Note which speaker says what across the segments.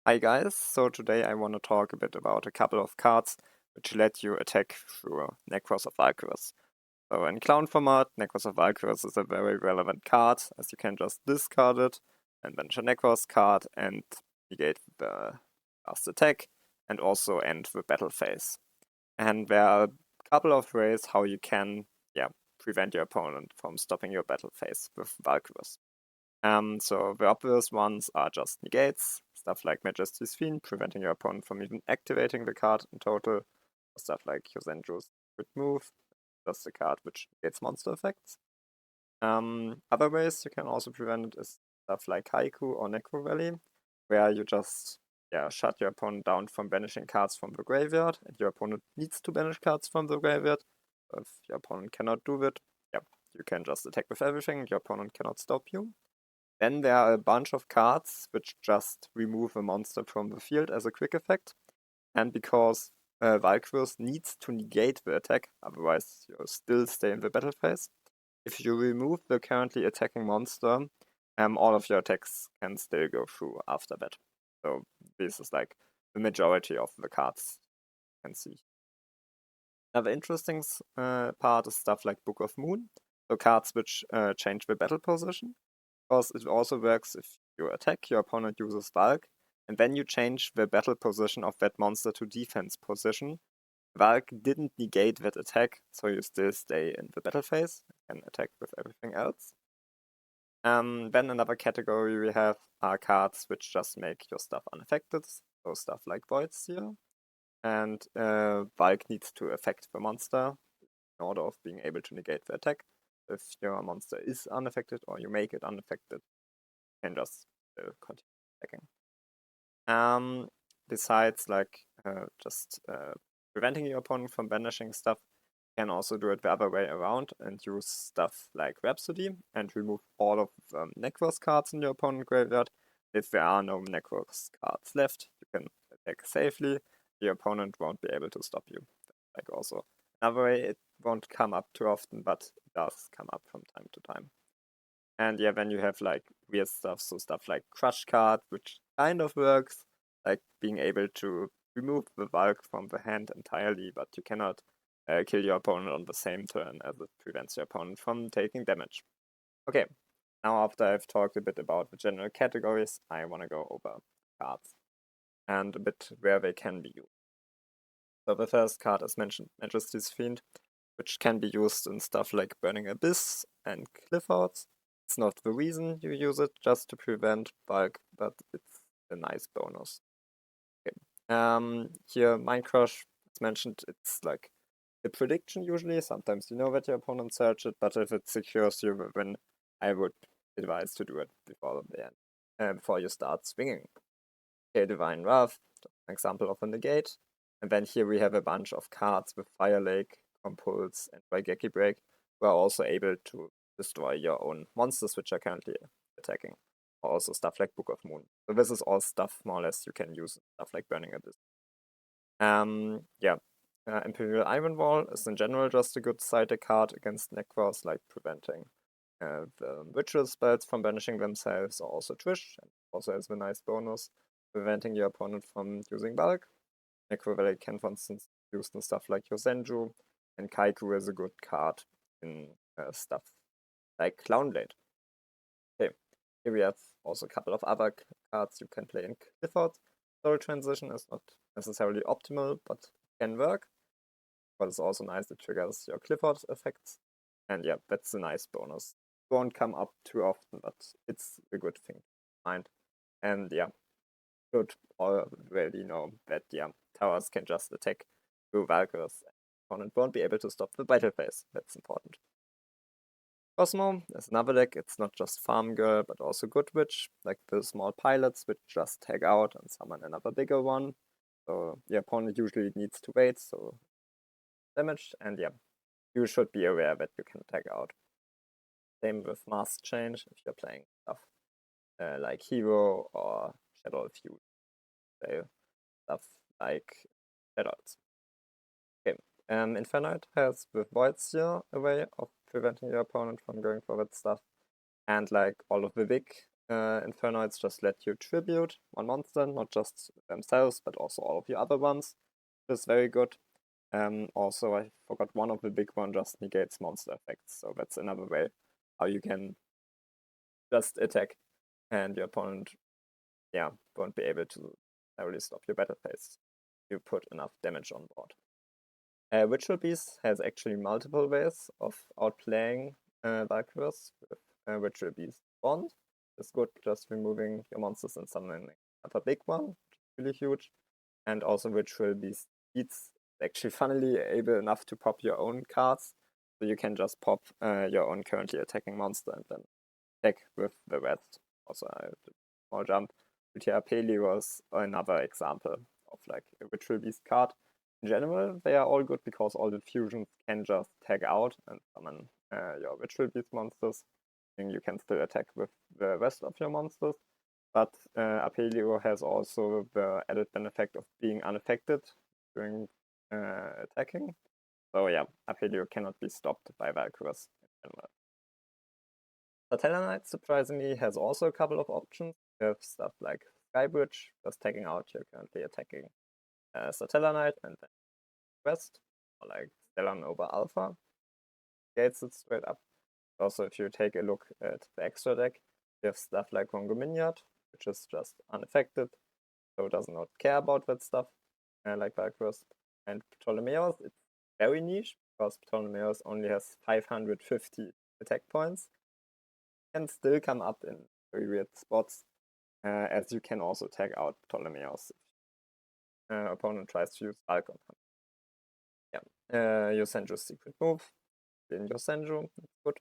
Speaker 1: Hi guys, so today I want to talk a bit about a couple of cards which let you attack through Necros of Valkyrus. So in clown format, Necros of Valkyrus is a very relevant card, as you can just discard it and banish a Necros card and negate the last attack and also end the battle phase. And there are a couple of ways how you can prevent your opponent from stopping your battle phase with Valkyrus. So the obvious ones are just negates, stuff like Majesty's Fiend, preventing your opponent from even activating the card in total, stuff like Yosenju's Good Move, just a card which negates monster effects. Other ways you can also prevent it is stuff like Haiku or Necro Valley, where you just shut your opponent down from banishing cards from the graveyard, and your opponent needs to banish cards from the graveyard. If your opponent cannot do it, you can just attack with everything, and your opponent cannot stop you. Then there are a bunch of cards which just remove a monster from the field as a quick effect. And because Valkyrus needs to negate the attack, otherwise you'll still stay in the battle phase. If you remove the currently attacking monster, all of your attacks can still go through after that. So this is like the majority of the cards you can see. Another interesting part is stuff like Book of Moon, so cards which change the battle position. Because it also works if you attack, your opponent uses Valk, and then you change the battle position of that monster to defense position. Valk didn't negate that attack, so you still stay in the battle phase and attack with everything else. Then another category we have are cards which just make your stuff unaffected, so stuff like Voids here. And Valk needs to affect the monster in order of being able to negate the attack. If your monster is unaffected or you make it unaffected, you can just continue attacking. Besides just preventing your opponent from banishing stuff, you can also do it the other way around and use stuff like Rhapsody and remove all of the Necros cards in your opponent's graveyard. If there are no Necros cards left, you can attack safely. Your opponent won't be able to stop you. Like also another way, it won't come up too often, but it does come up from time to time. And yeah, then you have like weird stuff, so stuff like Crush card, which kind of works, like being able to remove the Valk from the hand entirely, but you cannot kill your opponent on the same turn, as it prevents your opponent from taking damage. Okay, now after I've talked a bit about the general categories, I want to go over cards and a bit where they can be used. So the first card, as mentioned, Majesty's Fiend, which can be used in stuff like Burning Abyss and Clifford's. It's not the reason you use it, just to prevent bulk, but it's a nice bonus. Okay. Here, Mind Crush, as mentioned, it's like a prediction usually. Sometimes you know that your opponent search it, but if it secures you, then I would advise to do it before the end, before you start swinging. Okay, Divine Wrath, an example of a negate. And then here we have a bunch of cards with Fire Lake, Compulse, and Raigeki Break, who are also able to destroy your own monsters which are currently attacking. Also stuff like Book of Moon. So this is all stuff more or less you can use, stuff like Burning Abyss. Imperial Iron Wall is in general just a good side card against Necros, like preventing the ritual spells from banishing themselves, or also Twish, and also has a nice bonus, preventing your opponent from using Bulk. Necro Valley can, for instance, use in stuff like Yosenju, and Kaiku is a good card in stuff like Clown Blade. Okay, here we have also a couple of other cards you can play in Clifford. Soul Transition is not necessarily optimal, but can work. But it's also nice, it triggers your Clifford effects. And yeah, that's a nice bonus. It won't come up too often, but it's a good thing to find. And yeah, should already know that towers can just attack through Valkyries. Opponent won't be able to stop the battle phase. That's important. Cosmo is another deck. It's not just Farm Girl, but also Good Witch, like the small pilots which just tag out and summon another bigger one. So the opponent usually needs to wait, so damaged, and yeah, you should be aware that you can tag out. Same with Mask Change if you're playing stuff like Hero or Shadow Feud. So stuff like Shadows. Okay. Infinite has with Voids here a way of preventing your opponent from going for that stuff. And like all of the big Infernoids just let you tribute one monster, not just themselves, but also all of the other ones, which is very good. Also, I forgot one of the big one just negates monster effects, so that's another way how you can just attack and your opponent, yeah, won't be able to really stop your battle phase. You put enough damage on board. Ritual Beast has actually multiple ways of outplaying Valkyrus with Ritual Beast Bond. It's good just removing your monsters and summoning another big one, which is really huge. And also Ritual Beast Beats actually funnily able enough to pop your own cards. So you can just pop your own currently attacking monster and then attack with the rest. Also a small jump. UTR Peli was another example of like a Ritual Beast card. In general, they are all good because all the fusions can just tag out and summon your Ritual Beast monsters. And you can still attack with the rest of your monsters. But Apelio has also the added benefit of being unaffected during attacking. So yeah, Apelio cannot be stopped by Valkyrus in general. Satella Knight, surprisingly, has also a couple of options. You have stuff like Skybridge, just taking out your currently attacking Satella Knight and then Quest, or like Stellar Nova Alpha, gates it straight up. Also, if you take a look at the extra deck, you have stuff like Rongominiad, which is just unaffected, so does not care about that stuff, like Valkyrus. And Ptolemaeus, it's very niche, because Ptolemaeus only has 550 attack points, and still come up in very weird spots, as you can also tag out Ptolemaeus if opponent tries to use Valk on him. Yeah, your Senju's secret move, in your Senju, that's good.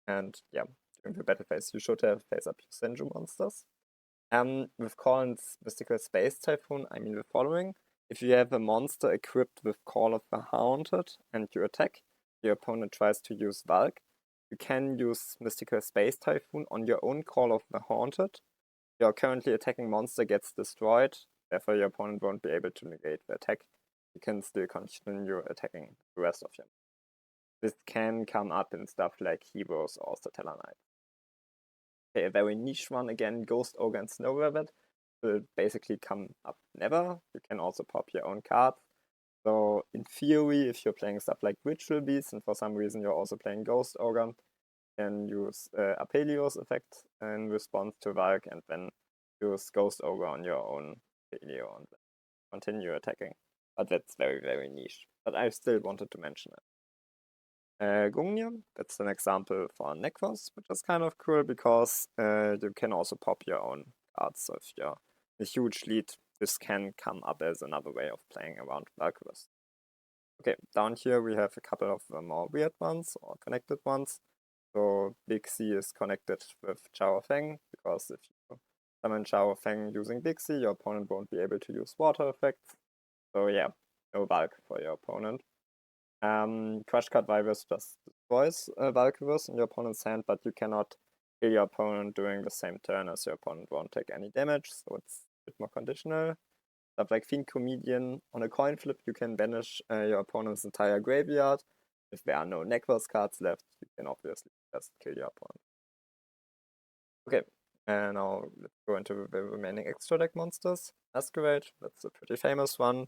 Speaker 1: And yeah, during the battle phase, you should have face up your Senju monsters. With Corlin's Mystical Space Typhoon, I mean the following. If you have a monster equipped with Call of the Haunted and you attack, your opponent tries to use Valk, you can use Mystical Space Typhoon on your own Call of the Haunted. Your currently attacking monster gets destroyed, therefore your opponent won't be able to negate the attack. You can still continue attacking the rest of them. This can come up in stuff like Heroes or Satella Knight. Okay, a very niche one again, Ghost Ogre and Snow Rabbit will basically come up never. You can also pop your own cards. So in theory, if you're playing stuff like Ritual Beast and for some reason you're also playing Ghost Ogre, you can use Apelios effect in response to Valk and then use Ghost Ogre on your own Apelio and continue attacking. But that's very, very niche. But I still wanted to mention it. Gungnir, that's an example for Necros, which is kind of cool because you can also pop your own cards. So if you're a huge lead, this can come up as another way of playing around Valkyrus. Okay, down here we have a couple of more weird ones or connected ones. So Big C is connected with Chao Feng because if you summon Chao Feng using Big C, your opponent won't be able to use water effects. So yeah, no Valk for your opponent. Crush Cut Virus just destroys Valkyrus in your opponent's hand, but you cannot kill your opponent during the same turn as your opponent won't take any damage, so it's a bit more conditional. Stuff like Fiend Comedian, on a coin flip you can banish your opponent's entire graveyard. If there are no Necros cards left, you can obviously just kill your opponent. Okay, and now let's go into the remaining extra deck monsters. Masquerade, that's a pretty famous one.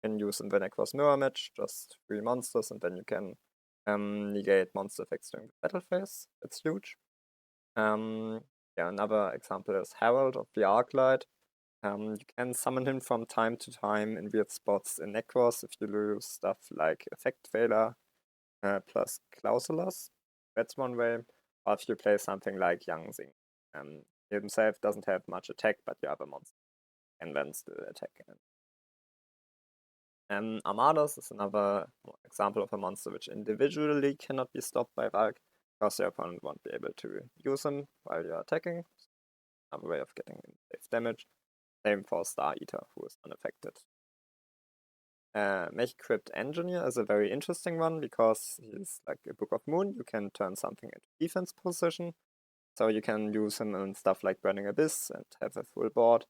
Speaker 1: You can use in the Necros Mirror Match, just 3 monsters, and then you can negate monster effects during the battle phase. That's huge. Yeah, another example is Herald of the Arclight. You can summon him from time to time in weird spots in Necros if you lose stuff like Effect Failure plus Clausulas. That's one way. Or if you play something like Yang Xing. He himself doesn't have much attack, but your other monster can then still attack. Armadas is another example of a monster which individually cannot be stopped by Valk, because your opponent won't be able to use him while you're attacking. Another way of getting safe damage. Same for Star Eater, who is unaffected. Mech Crypt Engineer is a very interesting one because he's like a Book of Moon. You can turn something into defense position. So you can use him in stuff like Burning Abyss and have a full board.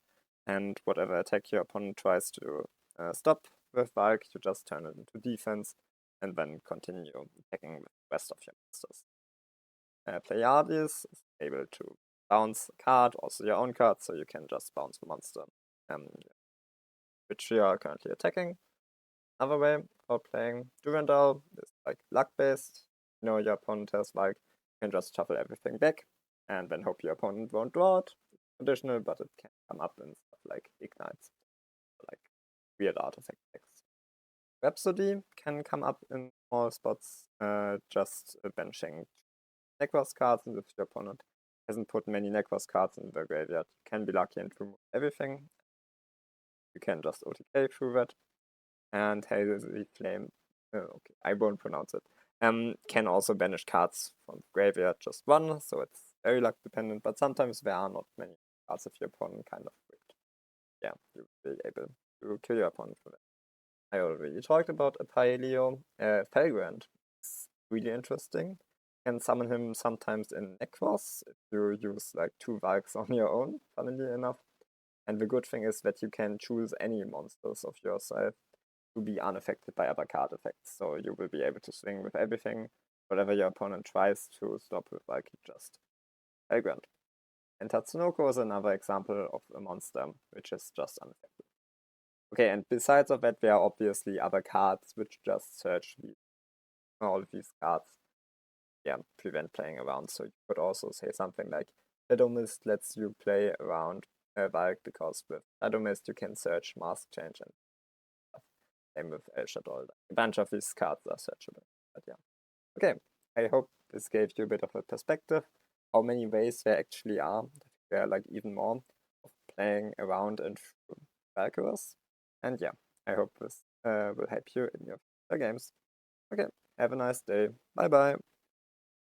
Speaker 1: And whatever attack your opponent tries to stop with Valk, you just turn it into defense and then continue attacking with the rest of your monsters. Pleiades is able to bounce a card, also your own card, so you can just bounce the monster, which you are currently attacking. Another way of playing Durandal is like luck-based. You know, your opponent has like, you can just shuffle everything back, and then hope your opponent won't draw it. Additional, but it can come up in stuff like Ignites, like weird artifact decks. Rhapsody can come up in small spots, just benching Necros cards, and if your opponent hasn't put many Necros cards in the graveyard, you can be lucky and remove everything. You can just OTK through that. And Hazy Flame, okay, I won't pronounce it, can also banish cards from the graveyard, just one, so it's very luck dependent, but sometimes there are not many cards if your opponent kind of ripped. Yeah, you'll be able to kill your opponent for that. I already talked about a Paelio. Felgrand is really interesting. You can summon him sometimes in Necros if you use like 2 Valks on your own, funnily enough. And the good thing is that you can choose any monsters of your side to be unaffected by other card effects. So you will be able to swing with everything. Whatever your opponent tries to stop with, like, just Felgrand. And Tatsunoko is another example of a monster which is just unaffected. Okay, and besides of that, there are obviously other cards which just search all of these cards. Yeah, prevent playing around. So you could also say something like Shadow Mist lets you play around Valk, because with Shadow Mist you can search Mask Change and stuff. Same with El Shadow. A bunch of these cards are searchable. But yeah. Okay, I hope this gave you a bit of a perspective how many ways there actually are. There are like even more of playing around and through Valkyrus. And yeah, I hope this will help you in your future games. Okay, have a nice day. Bye bye.